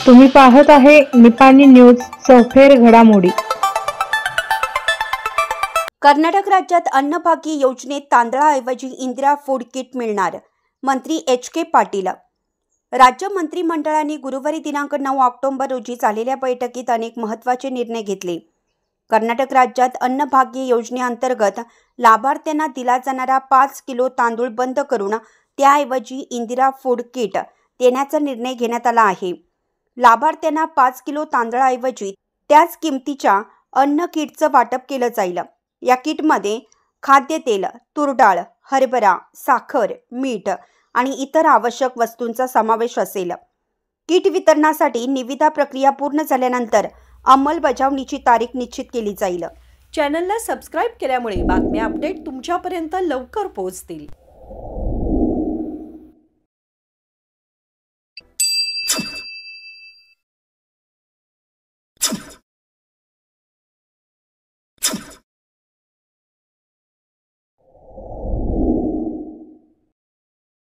तुम्ही पाहत आहे निपाणी न्यूज चौफेर घडामोडी। कर्नाटक राज्यात अन्नभाग्य योजनेत तांदळाऐवजी इंदिरा फूड किट मिळणार, मंत्री एच.के. पाटील। राज्य मंत्रिमंडळाने गुरुवारी दिनांक 9 ऑक्टोबर रोजी झालेल्या बैठकीत अनेक महत्त्वाचे निर्णय घेतले। कर्नाटक राज्यात अन्नभाग्य योजनेअंतर्गत लाभार्थ्यांना दिला जाणारा 5 किलो तांदूळ बंद करून त्याऐवजी इंदिरा फूड किट देण्याचा निर्णय घेण्यात आला आहे। लाभार्थ्यांना 5 किलो तांदळाऐवजी त्याच किमतीच्या अन्न किटचं वाटप केलं जाईल। या किटमध्ये खाद्यतेल, तूर डाळ, हरभरा, साखर, मीठ आणि इतर आवश्यक वस्तूंचा समावेश असेल। किट वितरणासाठी निविदा प्रक्रिया पूर्ण झाल्यानंतर अंमलबजावणीची तारीख निश्चित केली जाईल। चॅनलला सबस्क्राइब केल्यामुळे बातम्या अपडेट तुमच्यापर्यंत लवकर पोहोचतील।